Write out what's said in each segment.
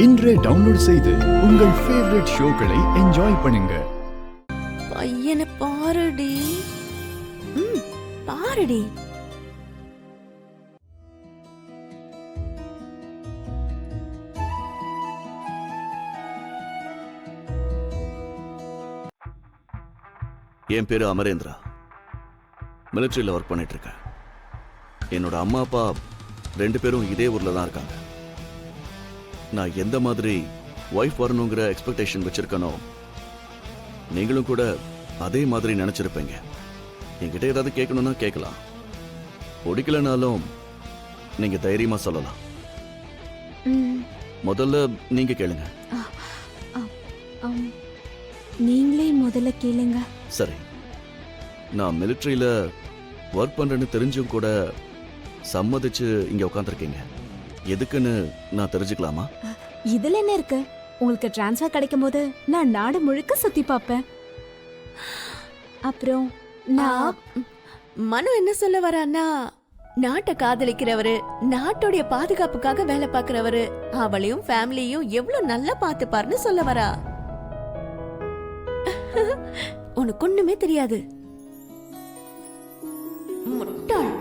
இன்றே டவுன்லோட் செய்து உங்கள் ஃபேவரட் ஷோக்களை என்ஜாய் பண்ணுங்க. பையனை பாருடி, பாருடி. என் பேரு அமரேந்திரா. மிலிட்ரியில் ஒர்க் பண்ணிட்டு இருக்கேன். என்னோட அம்மா அப்பா 2 பேரும் இதே ஊர்ல தான் இருக்காங்க. நான் எந்த மாதிரி ஒய்ஃப் வரணுங்கிற எக்ஸ்பெக்டேஷன் வச்சிருக்கனோ நீங்களும் கூட அதே மாதிரி நினைச்சிருப்பீங்க. என்கிட்ட ஏதாவது கேட்கணும்னா கேட்கலாம், பிடிக்கலனாலும் நீங்க தைரியமா சொல்லலாம். முதல்ல நீங்க கேளுங்க. நீங்களே முதல்ல கேளுங்க. சரி, நான் மிலிட்ரியில ஒர்க் பண்றேன்னு தெரிஞ்சும் கூட சம்மதிச்சு இங்க உட்காந்துருக்கீங்க. எதுக்குன்னு நான் தெரிஞ்சுக்கலாமா? இதுல என்ன இருக்கு? உங்களுக்கு டிரான்ஸ்ஃபர் கிடைக்கும் போது நான் நாடு முழுக்க சுத்தி பார்ப்பேன். அப்புறம் நான் மனு என்ன சொல்ல வரான்னா, நாட்டை காதலிக்கிறவரு, நாட்டோடைய பாதுகாப்புக்காக வேலை பார்க்கிறவரு, அவளையும் ஃபேமிலியும் எவ்வளவு நல்லா பார்த்துப்பாருன்னு சொல்ல வரா. உனக்கு ஒண்ணுமே தெரியாது, முட்டாள்.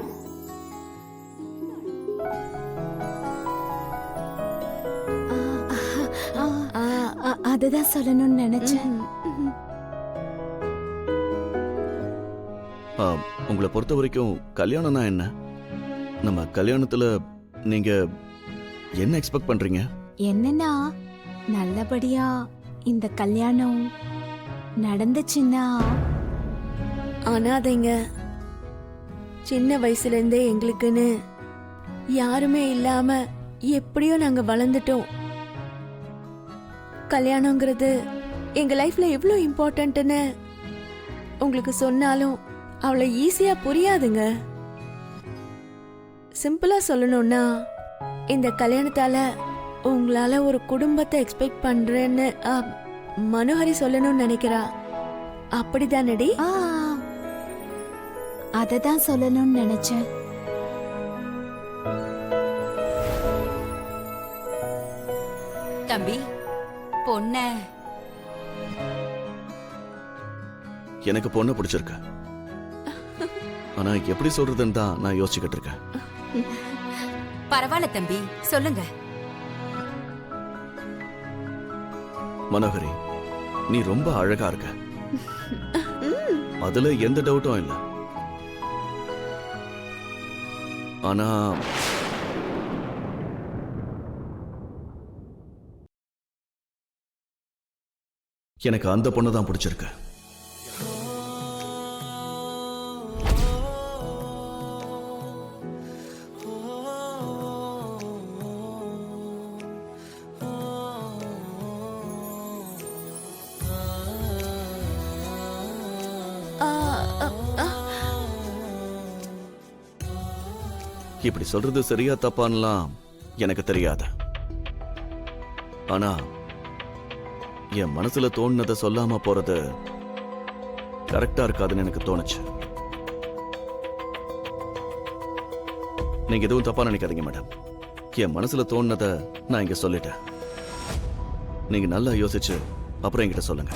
அதுதான் சொல்லணும்னு நினைச்சேன். உங்களை பொறுத்த வரைக்கும் கல்யாணம்னா என்ன? நம்ம கல்யாணத்துல நீங்க என்ன எக்ஸ்பெக்ட் பண்றீங்க? என்னன்னா, நல்லபடியா இந்த கல்யாணம் நடந்துச்சுன்னா. ஆனாதைங்க, சின்ன வயசுல இருந்தே எங்களுக்குன்னு யாருமே இல்லாம எப்படியோ நாங்க வளர்ந்துட்டோம். கல்யாணங்கிறது எங்க லைஃப்ல எவ்வளவு இம்பார்ட்டன்ட்னு உங்களுக்கு சொன்னாலும் அவ்வளவு ஈஸியா புரியாதுங்க. சிம்பிளா சொல்லணும்னா, இந்த கல்யாணத்தால உங்களால ஒரு குடும்பத்தை எக்ஸ்பெக்ட் பண்றேன்னு மனோஹரி சொல்லணும்னு நினைக்கிறா. அப்படிதானடி? அததான் சொல்லணும்னு நினைச்சேன். தம்பி, பொண்ண எனக்கு பொண்ணு பிடிச்சிருக்கு. ஆனா எப்படி சொல்றதுன்னு தான் நான் யோசிச்சுக்கிட்டு இருக்கேன். பரவாயில்ல தம்பி, சொல்லுங்க. மனோகரி, நீ ரொம்ப அழகா இருக்க. அதுல எந்த டவுட்டும் இல்லை. ஆனா எனக்கு அந்த பொண்ணு தான் பிடிச்சிருக்கு. இப்படி சொல்றது சரியா தப்பான்லாம் எனக்கு தெரியாது. ஆனா என் மனசுல தோணுனதை சொல்லாம போறது கரெக்டா இருக்காதுன்னு எனக்கு தோணுச்சு. நீங்க எதுவும் தப்பா நினைக்காதீங்க மேடம். என் மனசுல தோணுனதை நான் இங்க சொல்லிட்டேன். நீங்க நல்லா யோசிச்சு அப்புறம் என்கிட்ட சொல்லுங்க.